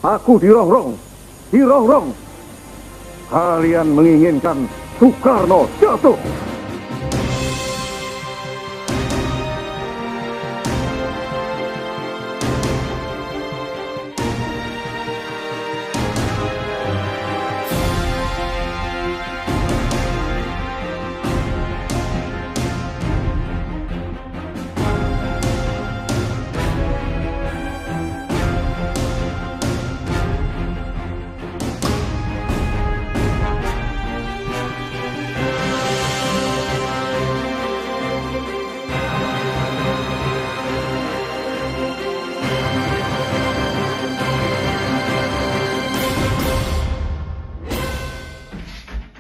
Aku dirongrong. Kalian menginginkan Soekarno jatuh.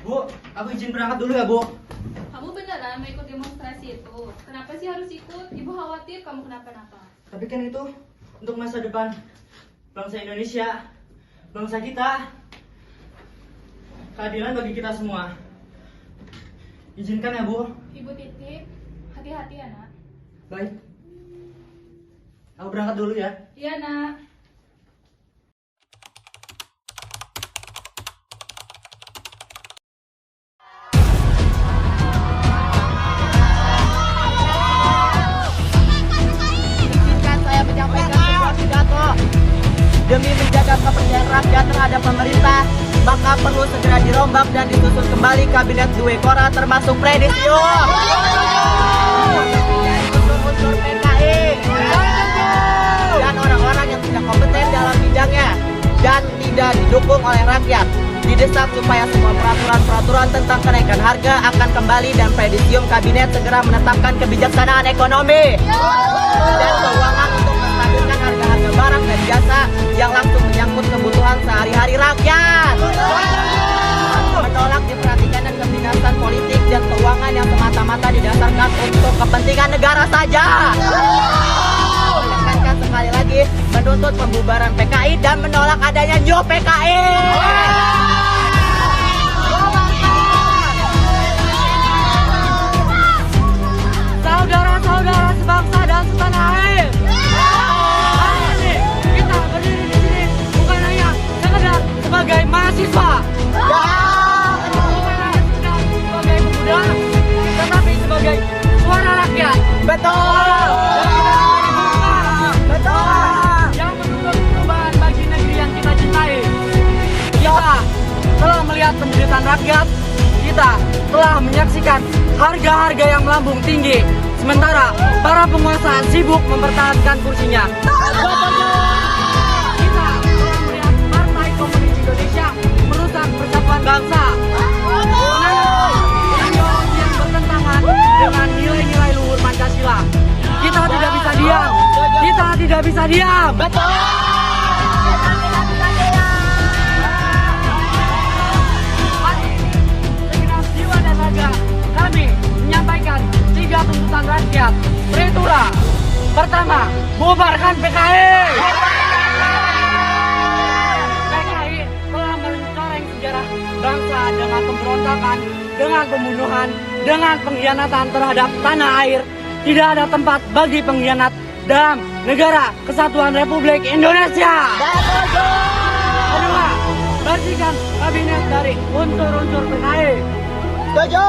Bu, aku izin berangkat dulu ya, Bu. Kamu beneran mau ikut demonstrasi itu? Kenapa sih harus ikut? Ibu khawatir kamu kenapa-napa. Tapi kan itu untuk masa depan bangsa Indonesia, bangsa kita. Keadilan bagi kita semua. Izinkan ya, Bu. Ibu titip, hati-hati ya nak. Baik. Aku berangkat dulu ya. Iya nak. Saya menyampaikan sebuah pidato demi menjaga kepercayaan rakyat terhadap pemerintah, maka perlu segera dirombak dan disusun kembali kabinet Dwi Kora termasuk Presidium. Unsur-unsur PKI dan orang-orang yang tidak kompeten dalam bidangnya dan tidak didukung oleh rakyat. Didesak supaya semua peraturan-peraturan tentang kenaikan harga akan kembali dan Presidium kabinet segera menetapkan kebijaksanaan ekonomi dan keuangan untuk menstabilkan harga-harga barang dan jasa yang langsung menyangkut kebutuhan sehari-hari rakyat. Menolak diperhatikan dan kebinasan politik dan keuangan yang semata-mata didasarkan untuk kepentingan negara saja. Menekankan sekali lagi menuntut pembubaran PKI dan menolak adanya new PKI. Saudara-saudara sebangsa dan setanah air. Hari ini kita berdiri di sini bukan hanya sekedar sebagai mahasiswa, bukan hanya sekedar sebagai pemuda, tetapi sebagai suara rakyat. Betul. Yang menuntut perubahan bagi negeri yang kita cintai. Kita telah melihat penderitaan rakyat. Kita telah menyaksikan harga-harga yang melambung tinggi, sementara para penguasa sibuk mempertahankan kursinya. Kita telah melihat Partai Komunis Indonesia merusak persatuan bangsa dengan ideologi yang bertentangan dengan nilai-nilai luhur Pancasila. Kita tidak bisa diam. Kita tidak bisa diam. Betul. Kami menyampaikan 3 tuntutan rakyat. Peritura. Pertama, bubarkan PKI. PKI telah mencoreng sejarah bangsa dengan pemberontakan, dengan pembunuhan, dengan pengkhianatan terhadap tanah air. Tidak ada tempat bagi pengkhianat dalam negara Kesatuan Republik Indonesia. Kedua, bersihkan kabinet dari unsur-unsur PKI. Setuju.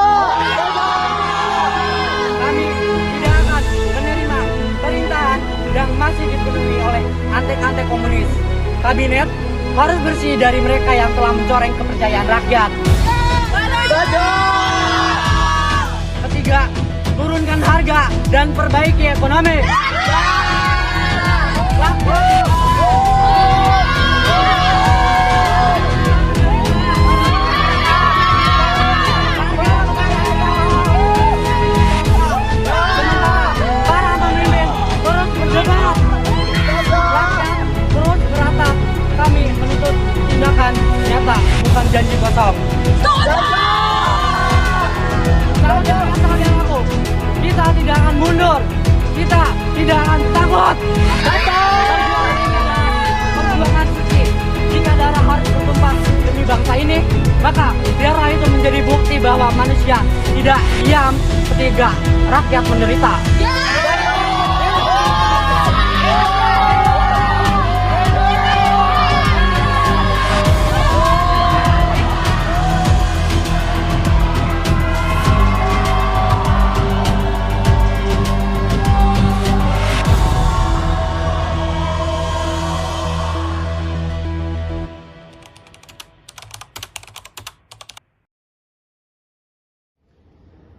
Kami tidak akan menerima perintahan yang masih dipenuhi oleh antek-antek komunis. Kabinet harus bersih dari mereka yang telah mencoreng kepercayaan rakyat. Setuju. Ketiga, turunkan harga dan perbaiki ekonomi. Nyata, bukan janji kosong. Saudara-saudaraku, kita tidak akan mundur, kita tidak akan takut. Perjuangan suci. Jika darah harus bertumpah demi bangsa ini, maka biarlah itu menjadi bukti bahwa manusia tidak diam ketika rakyat menderita.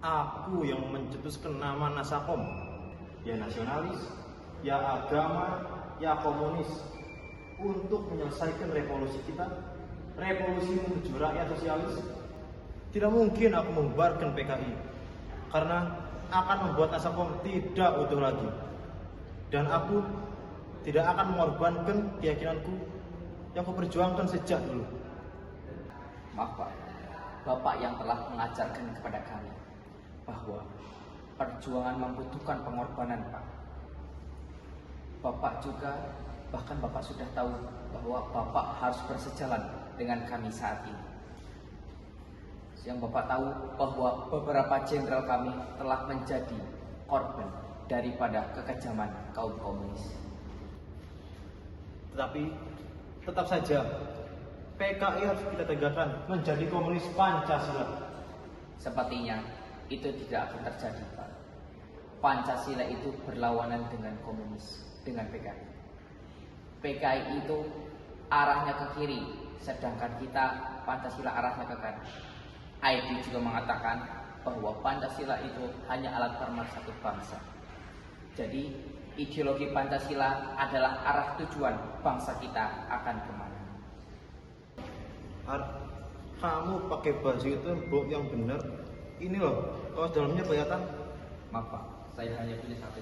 Aku yang mencetuskan nama Nasakom. Ya nasionalis, ya agama, ya komunis. Untuk menyelesaikan revolusi kita, revolusi menuju rakyat sosialis. Tidak mungkin aku membubarkan PKI, karena akan membuat Nasakom tidak utuh lagi. Dan aku tidak akan mengorbankan keyakinanku yang kuperjuangkan sejak dulu. Maaf Pak, Bapak yang telah mengajarkan kepada kami bahwa perjuangan membutuhkan pengorbanan Pak. Bapak juga, bahkan Bapak sudah tahu bahwa Bapak harus bersejalan dengan kami saat ini. Yang Bapak tahu bahwa beberapa jenderal kami telah menjadi korban daripada kekejaman kaum komunis. Tetapi tetap saja PKI harus kita tegakkan menjadi komunis Pancasila. Sepertinya itu tidak akan terjadi Pak. Pancasila itu berlawanan dengan komunis, dengan PKI. PKI itu arahnya ke kiri, sedangkan kita Pancasila arahnya ke kanan. ID juga mengatakan bahwa Pancasila itu hanya alat pemersatu bangsa. Jadi ideologi Pancasila adalah arah tujuan bangsa kita akan kemana. Kamu pakai baju itu yang benar. Ini loh, kaos dalamnya kelihatan. Maaf Pak, saya hanya punya satu.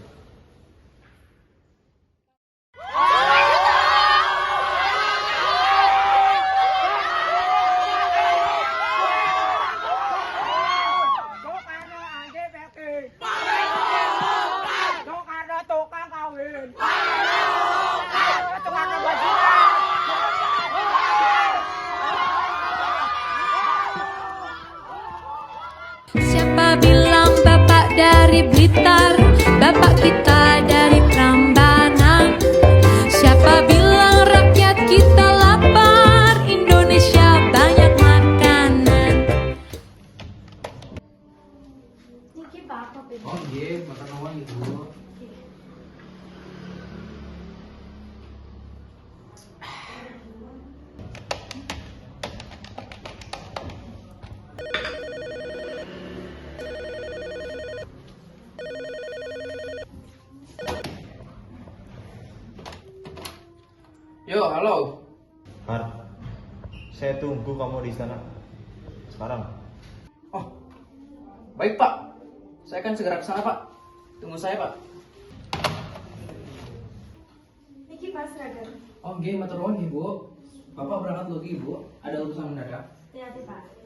Siapa bilang bapak dari Blitar, bapak kita dari Prambanan. Siapa bilang rakyat kita lapar, Indonesia banyak makanan. Niki Pak, apa beda? Oh iya, makan awal Ibu. Yo, halo. Har, saya tunggu kamu di sana. Sekarang. Oh, baik Pak. Saya akan segera ke sana Pak. Tunggu saya Pak. Niki Pak seragam. Oh, nggih, matur nuwun Ibu. Bapak berangkat dulu Ibu. Ada urusan mendadak. Hati-hati Pak.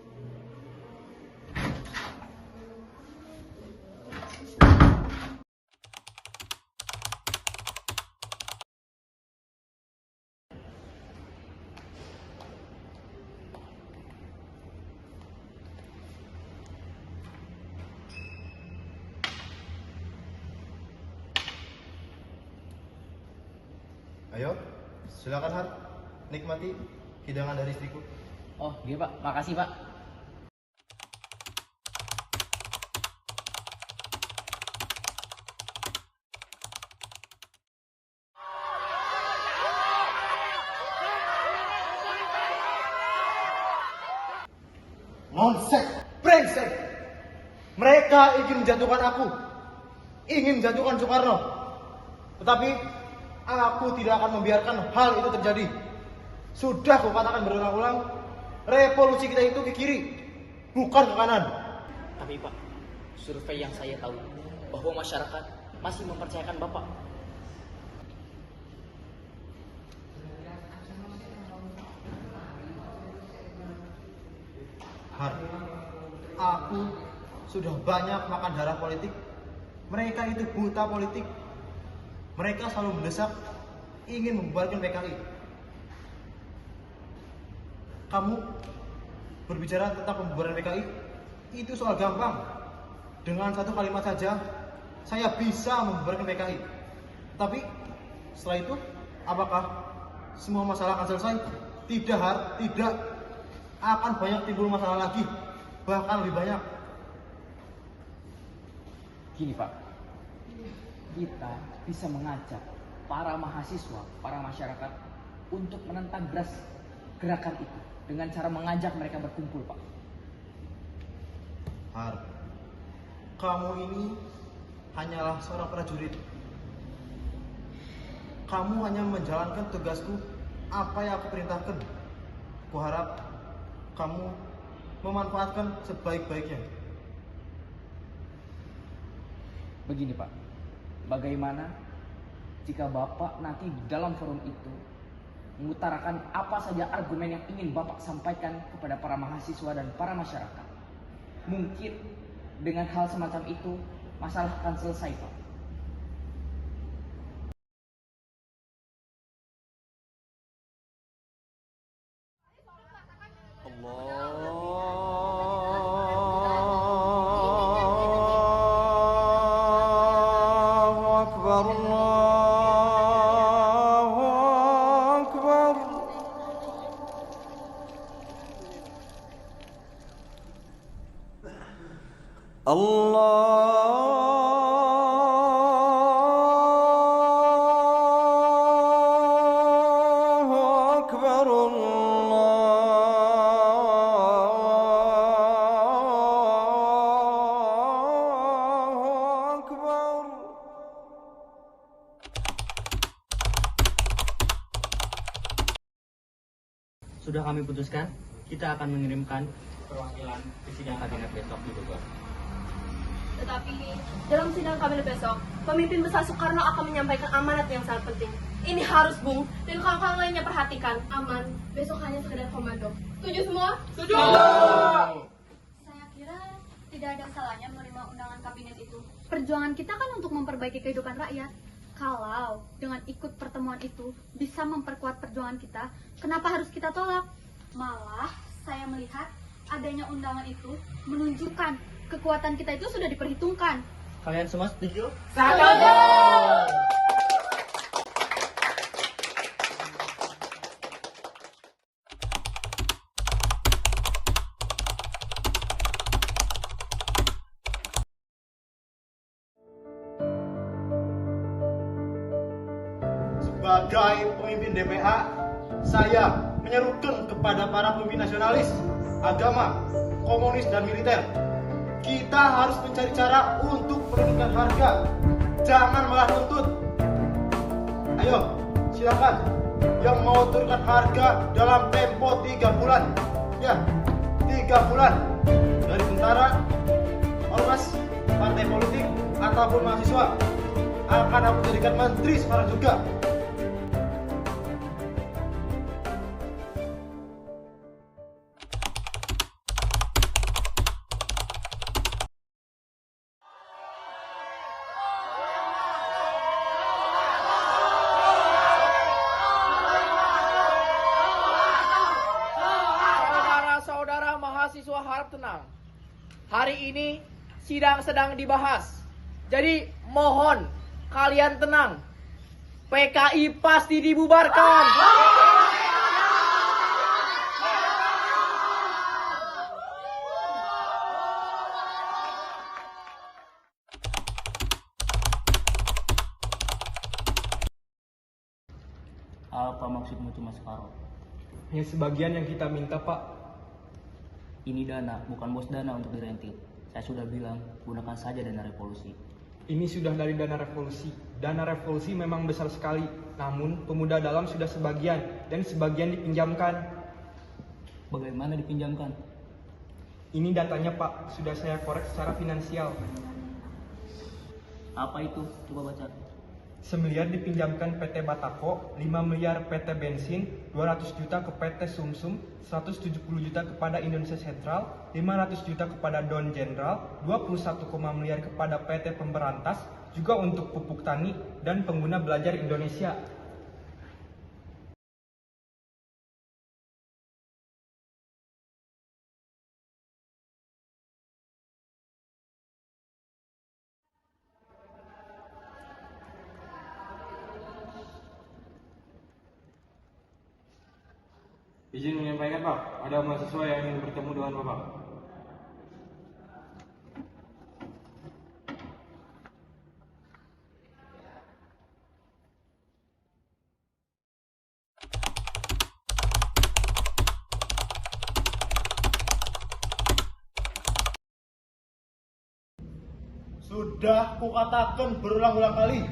Ayo, silakan Har. Nikmati hidangan dari istriku. Oh, nggih Pak. Makasih Pak. Nonsek, brengsek. Mereka ingin menjatuhkan aku, ingin menjatuhkan Soekarno. Tetapi aku tidak akan membiarkan hal itu terjadi. Sudah kukatakan berulang-ulang, revolusi kita itu ke kiri, bukan ke kanan. Tapi Pak, survei yang saya tahu bahwa masyarakat masih mempercayakan Bapak. Har, aku sudah banyak makan darah politik. Mereka itu buta politik. Mereka selalu mendesak ingin membubarkan PKI. Kamu berbicara tentang pembubaran PKI, itu soal gampang. Dengan satu kalimat saja, saya bisa membubarkan PKI. Tapi setelah itu, apakah semua masalah akan selesai? Tidak, Har, tidak. Akan banyak timbul masalah lagi, bahkan lebih banyak. Gini Pak, kita bisa mengajak para mahasiswa, para masyarakat untuk menentang gerakan itu dengan cara mengajak mereka berkumpul Pak. Har, kamu ini hanyalah seorang prajurit. Kamu hanya menjalankan tugasku apa yang aku perintahkan. Kuharap kamu memanfaatkan sebaik-baiknya. Begini Pak, bagaimana jika Bapak nanti di dalam forum itu mengutarakan apa saja argumen yang ingin Bapak sampaikan kepada para mahasiswa dan para masyarakat? Mungkin dengan hal semacam itu masalah akan selesai Pak. Allahu Akbar, Allahu Akbar. Allahu Akbar, Allahu Akbar. Sudah kami putuskan, kita akan mengirimkan perwakilan ke sidang kabinet besok di Bogor. Tetapi dalam sidang kabinet besok, pemimpin besar Soekarno akan menyampaikan amanat yang sangat penting. Ini harus Bung dan kawan-kawan lainnya perhatikan. Aman, besok hanya sekedar komando. Setuju semua? Setuju! Saya kira tidak ada salahnya menerima undangan kabinet itu. Perjuangan kita kan untuk memperbaiki kehidupan rakyat. Kalau dengan ikut pertemuan itu bisa memperkuat perjuangan kita, kenapa harus kita tolak? Malah saya melihat adanya undangan itu menunjukkan kekuatan kita itu sudah diperhitungkan. Kalian semua setuju? Sebagai pemimpin DPA, saya menyerukan kepada para pemimpin nasionalis, agama, komunis, dan militer. Kita harus mencari cara untuk menurunkan harga. Jangan malah nuntut. Ayo, silakan. Yang mau turunkan harga dalam tempo 3 bulan. Ya, 3 bulan. Dari tentara, ormas, partai politik, ataupun mahasiswa. Akan aku jadikan menteri sekarang juga. Saudara-saudara mahasiswa harap tenang. Hari ini sidang sedang dibahas. Jadi mohon kalian tenang. PKI pasti dibubarkan. Apa maksudmu itu Mas Faro? Hanya sebagian yang kita minta, Pak. Ini dana, bukan bos dana untuk direntil. Saya sudah bilang, gunakan saja dana revolusi. Ini sudah dari dana revolusi. Dana revolusi memang besar sekali. Namun, pemuda dalam sudah sebagian, dan sebagian dipinjamkan. Bagaimana dipinjamkan? Ini datanya, Pak. Sudah saya korek secara finansial. Apa itu? Coba baca. 1 miliar dipinjamkan PT Batako, 5 miliar PT Bensin, 200 juta ke PT Sumsum, 170 juta kepada Indonesia Sentral, 500 juta kepada Don Jenderal, 21, miliar kepada PT Pemberantas, juga untuk pupuk tani dan pengguna belajar Indonesia. Izin menyampaikan Pak, ada mahasiswa yang ingin bertemu dengan Bapak. Sudah kukatakan berulang-ulang kali,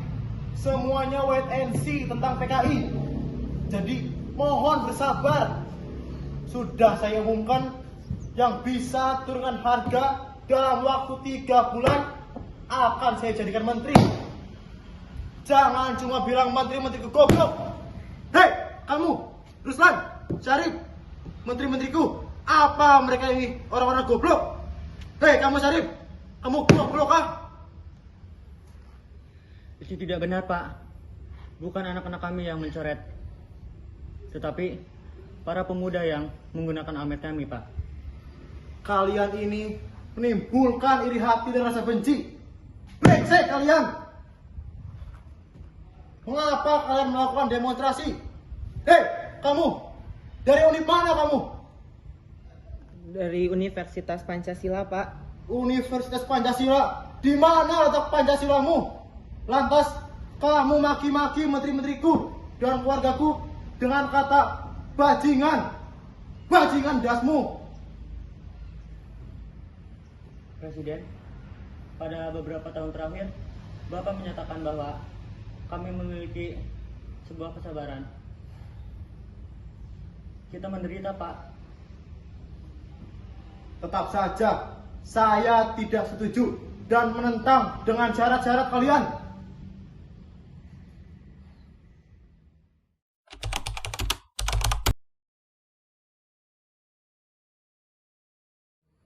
semuanya wait and see tentang PKI. Jadi mohon bersabar. Sudah saya umumkan, yang bisa turunkan harga dalam waktu 3 bulan akan saya jadikan menteri. Jangan cuma bilang menteri-menteri goblok. Hei, kamu, Ruslan, Syarif, menteri-menteriku, apa mereka ini orang-orang goblok? Hei, kamu Syarif, kamu goblok kah? Itu tidak benar, Pak. Bukan anak-anak kami yang mencoret, tetapi para pemuda yang menggunakan amet kami, Pak. Kalian ini menimbulkan iri hati dan rasa benci. Brengsek kalian. Mengapa kalian melakukan demonstrasi? Hei, kamu, dari univ mana kamu? Dari Universitas Pancasila, Pak. Universitas Pancasila? Di mana letak Pancasilamu? Lantas kamu maki-maki menteri-menteriku dan keluargaku dengan kata bajingan. Bajingan dasmu. Presiden, pada beberapa tahun terakhir, Bapak menyatakan bahwa kami memiliki sebuah kesabaran. Kita menderita, Pak. Tetap saja, saya tidak setuju dan menentang dengan syarat-syarat kalian.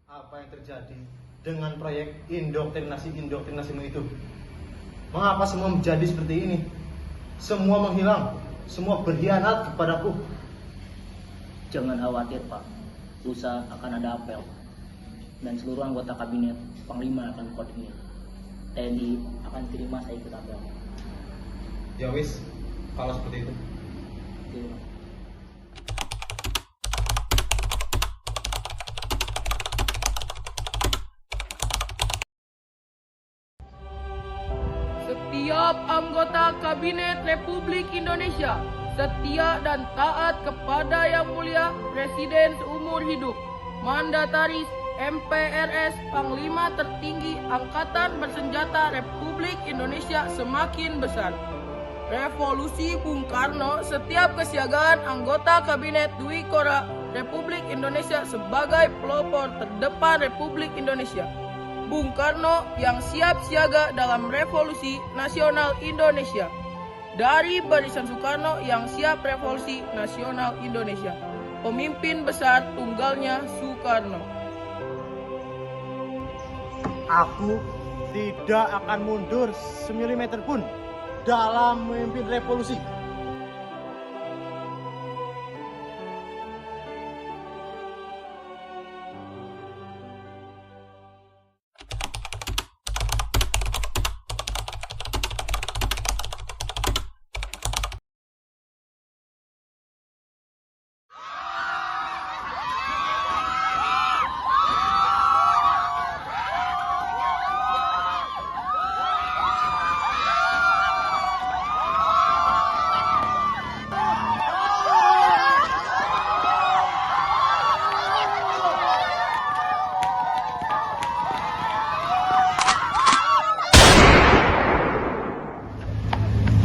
Apa yang terjadi dengan proyek indoktrinasimu itu? Mengapa semua menjadi seperti ini? Semua menghilang, semua berkhianat kepadaku. Jangan khawatir, Pak. Lusa akan ada apel. Dan seluruh anggota kabinet Panglima akan koordinir. TNI akan terima saya ikut apel. Ya wis, kalau seperti itu. Oke, Pak. Setiap anggota Kabinet Republik Indonesia setia dan taat kepada Yang Mulia Presiden seumur hidup, Mandataris MPRS Panglima Tertinggi Angkatan Bersenjata Republik Indonesia semakin besar. Revolusi Bung Karno, setiap kesiagaan anggota Kabinet Dwi Kora Republik Indonesia sebagai pelopor terdepan Republik Indonesia. Bung Karno yang siap siaga dalam Revolusi Nasional Indonesia. Dari barisan Soekarno yang siap Revolusi Nasional Indonesia. Pemimpin besar tunggalnya Soekarno. Aku tidak akan mundur semilimeter pun dalam memimpin revolusi.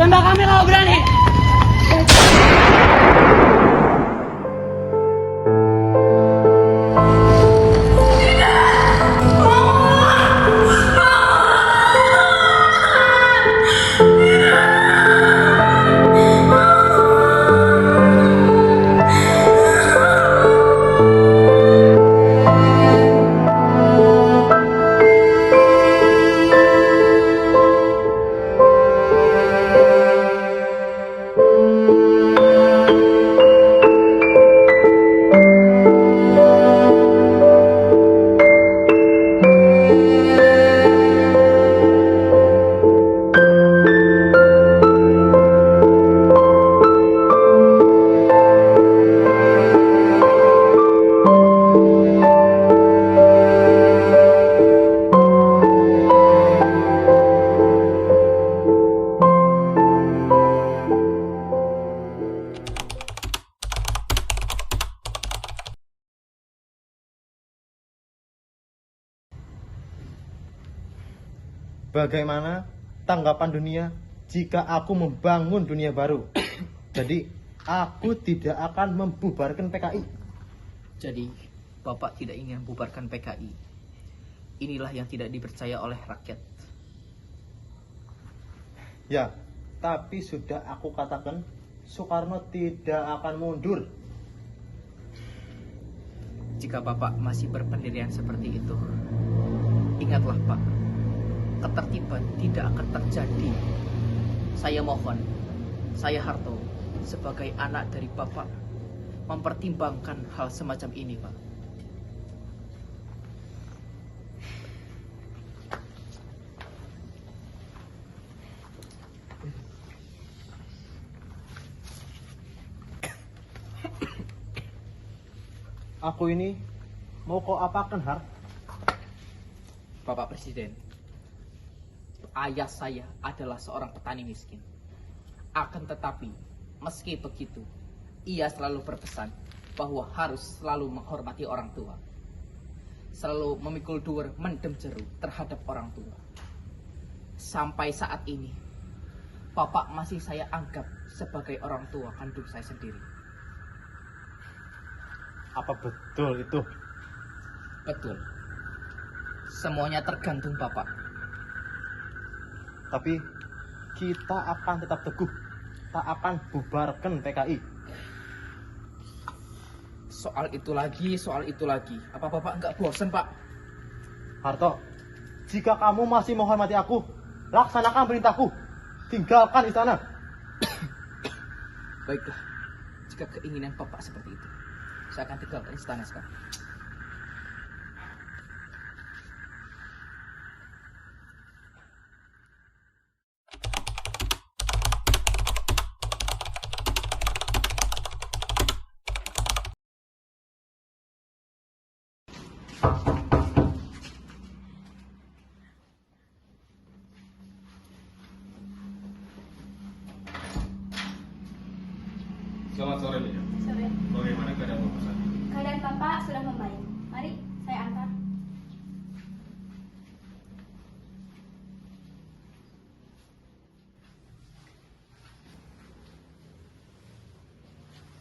Tembak kami kalau berani. bagaimana tanggapan dunia jika aku membangun dunia baru? Jadi, aku tidak akan membubarkan PKI. Jadi, Bapak tidak ingin membubarkan PKI. Inilah yang tidak dipercaya oleh rakyat. Ya, tapi sudah aku katakan, Soekarno tidak akan mundur. Jika Bapak masih berpendirian seperti itu, ingatlah Pak, ketertiban tidak akan terjadi. Saya mohon, saya Harto, sebagai anak dari Bapak, mempertimbangkan hal semacam ini, Pak. Aku ini mau kau apakan, Har? Bapak Presiden, ayah saya adalah seorang petani miskin. Akan tetapi, meski begitu, ia selalu berpesan bahwa harus selalu menghormati orang tua. Selalu memikul duur mendem jeru terhadap orang tua. Sampai saat ini, Bapak masih saya anggap sebagai orang tua kandung saya sendiri. Apa betul itu? Betul. Semuanya tergantung Bapak. Tapi kita akan tetap teguh, tak akan bubarkan PKI. Soal itu lagi. Apa Bapak nggak bosan, Pak? Harto, jika kamu masih menghormati aku, laksanakan perintahku. Tinggalkan istana. Baiklah, jika keinginan Bapak seperti itu, saya akan tinggalkan istana sekarang. Selamat sore, Lia. Sore. Bagaimana keadaan Bapak saat ini? Keadaan Bapak sudah membaik. Mari, saya antar.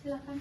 Silakan.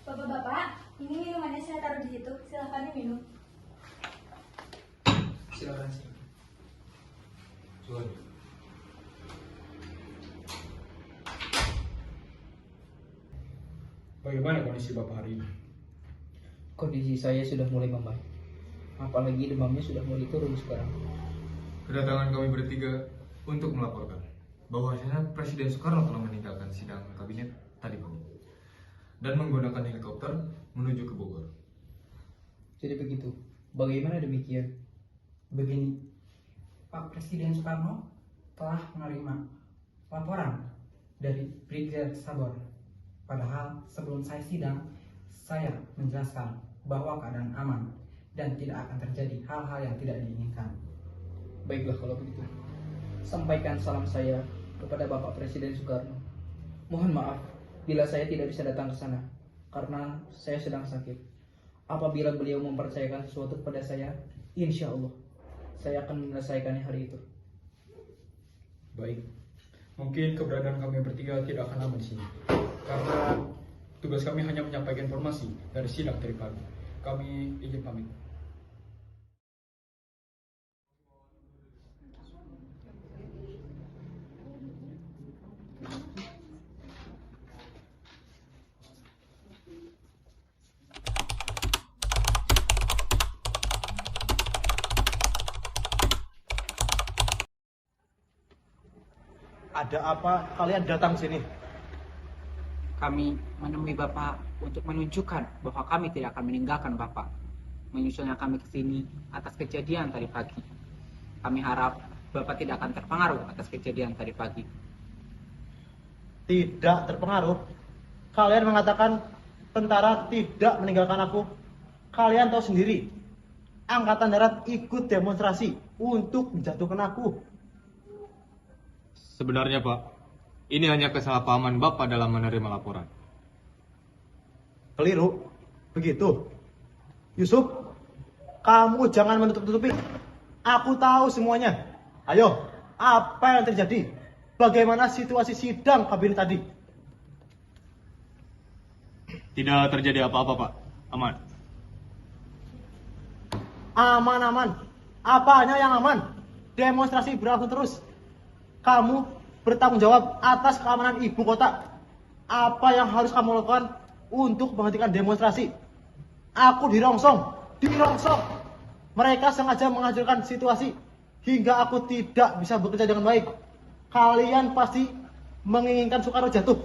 Bapak-bapak, ini minumannya saya taruh di situ. Silakan diminum. Silakan sih. Bagaimana kondisi Bapak hari ini? Kondisi saya sudah mulai membaik. Apalagi demamnya sudah mulai turun sekarang. Kedatangan kami bertiga untuk melaporkan bahwasanya Presiden Soekarno telah meninggalkan sidang kabinet tadi pagi dan menggunakan helikopter menuju ke Bogor. Jadi begitu. Bagaimana demikian? Begini, Pak Presiden Soekarno telah menerima laporan dari Brigjen Sabor. Padahal sebelum saya sidang, saya menjelaskan bahwa keadaan aman dan tidak akan terjadi hal-hal yang tidak diinginkan. Baiklah kalau begitu. Sampaikan salam saya kepada Bapak Presiden Soekarno. Mohon maaf bila saya tidak bisa datang ke sana karena saya sedang sakit. Apabila beliau mempercayakan sesuatu kepada saya, insya Allah saya akan menyelesaikannya hari itu. Baik. Mungkin keberadaan kami bertiga tidak akan aman di sini. Karena tugas kami hanya menyampaikan informasi dari sidang tadi pagi. Kami izin pamit. Ada apa kalian datang sini? kami menemui Bapak untuk menunjukkan bahwa kami tidak akan meninggalkan Bapak. Menyusulnya kami ke sini atas kejadian tadi pagi. Kami harap Bapak tidak akan terpengaruh atas kejadian tadi pagi. Tidak terpengaruh? Kalian mengatakan tentara tidak meninggalkan aku. Kalian tahu sendiri, Angkatan Darat ikut demonstrasi untuk menjatuhkan aku. Sebenarnya Pak, ini hanya kesalahpahaman Bapak dalam menerima laporan. Keliru? Begitu? Yusuf, kamu jangan menutup-tutupi. Aku tahu semuanya. Ayo, apa yang terjadi? Bagaimana situasi sidang kabinet tadi? Tidak terjadi apa-apa Pak, aman. Aman-aman? Apanya yang aman? Demonstrasi berlangsung terus. Kamu bertanggung jawab atas keamanan ibu kota. Apa yang harus kamu lakukan untuk menghentikan demonstrasi? Aku dirongsong. Mereka sengaja menghancurkan situasi hingga aku tidak bisa bekerja dengan baik. Kalian pasti menginginkan Soekarno jatuh.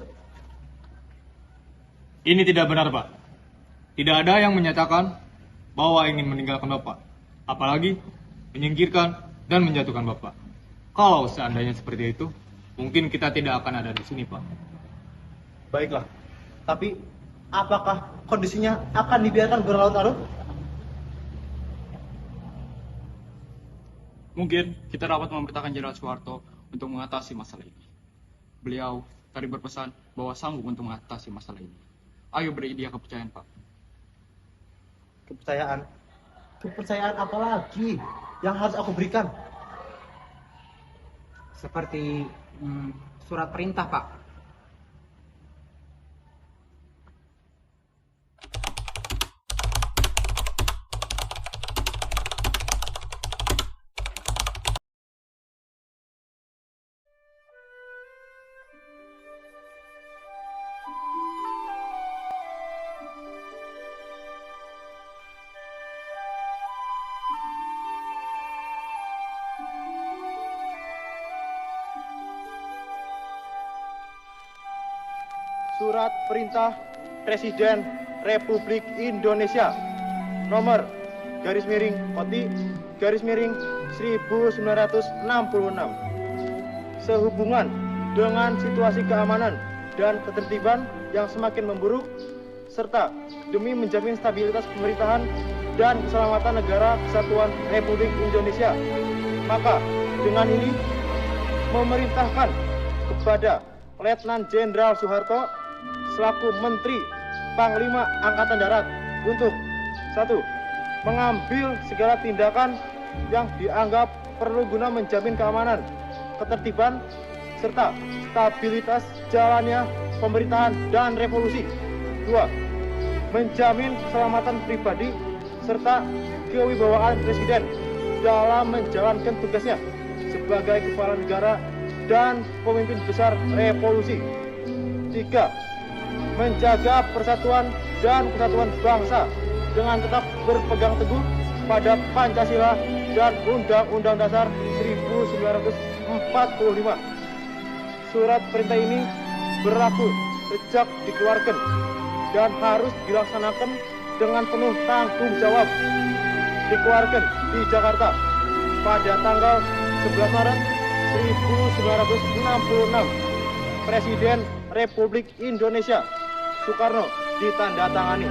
Ini tidak benar Pak. Tidak ada yang menyatakan bahwa ingin meninggalkan Bapak, apalagi menyingkirkan dan menjatuhkan Bapak. Kalau seandainya seperti itu, mungkin kita tidak akan ada di sini, Pak. Baiklah, tapi apakah kondisinya akan dibiarkan berlarut-larut? Mungkin kita dapat memerintahkan Jenderal Soeharto untuk mengatasi masalah ini. Beliau tadi berpesan bahwa sanggup untuk mengatasi masalah ini. Ayo beri dia kepercayaan, Pak. Kepercayaan? Kepercayaan apa lagi yang harus aku berikan? Seperti surat perintah, Pak. Surat Perintah Presiden Republik Indonesia nomor _OTI_1966 sehubungan dengan situasi keamanan dan ketertiban yang semakin memburuk serta demi menjamin stabilitas pemerintahan dan keselamatan negara kesatuan Republik Indonesia, maka dengan ini memerintahkan kepada Letnan Jenderal Soeharto selaku Menteri Panglima Angkatan Darat untuk 1. Mengambil segala tindakan yang dianggap perlu guna menjamin keamanan, ketertiban, serta stabilitas jalannya pemerintahan dan revolusi. 2. Menjamin keselamatan pribadi serta kewibawaan Presiden dalam menjalankan tugasnya sebagai kepala negara dan pemimpin besar revolusi. 3. Menjaga persatuan dan kesatuan bangsa dengan tetap berpegang teguh pada Pancasila dan Undang-Undang Dasar 1945. Surat perintah ini berlaku sejak dikeluarkan dan harus dilaksanakan dengan penuh tanggung jawab. Dikeluarkan di Jakarta pada tanggal 11 Maret 1966. Presiden Republik Indonesia Soekarno ditandatangani.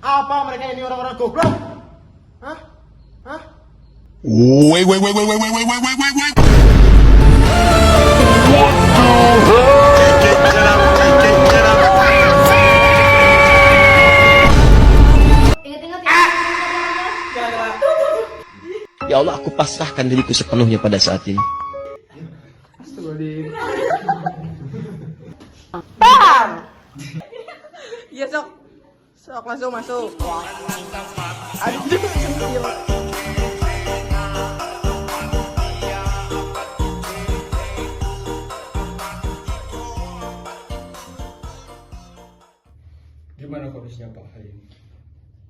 Apa mereka ini orang-orang goblok? Hah? Hah? Wait. Ya Allah, aku pasrahkan diriku sepenuhnya pada saat ini. Astagfirullahaladzim. keluar. Iya sok. Sok langsung masuk. Aduh, sentil. Gimana kondisinya Pak hari ini?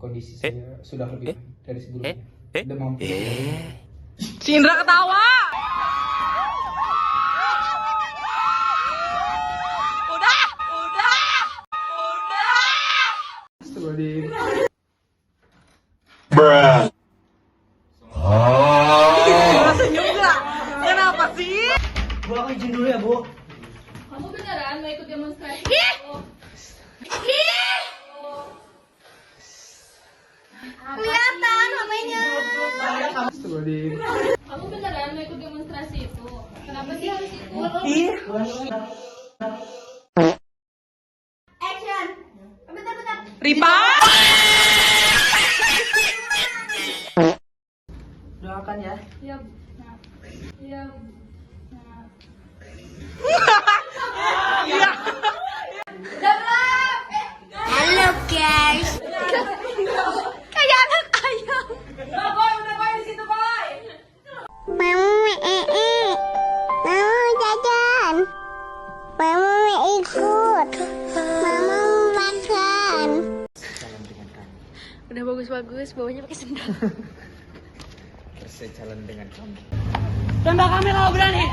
Kondisi saya sudah lebih dari sebelumnya. Demam. Si Indra ketawa. Udah. Astagfirullahaladzim. Senyum gak? Kenapa sih? Bu, aku izin dulu ya, Bu. Kamu beneran mau ikut demonstrasi? Kelihatan namanya. Astagfirullahaladzim. Kamu beneran mau ikut demonstrasi itu? Kenapa sih harus ikut? Action. Bentar. Ripa. Doakan ya. Iya. Nah. Iya. Nah. Iya. Halo guys. Kayak anak ayam. Boy, udah boy di situ boy. Mau jajan. Mau ikut. Mau makan. Udah bagus-bagus, bawanya pakai sendal. Bersejalan dengan kamu. Tembak kami kalau berani.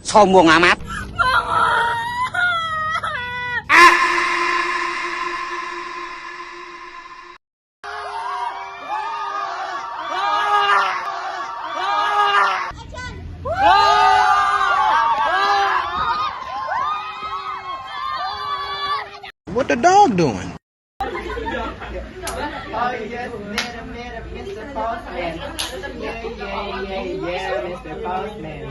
Sombong amat. What the dog doing? Oh yes, Mr. Postman. Yeah, Mr. Postman.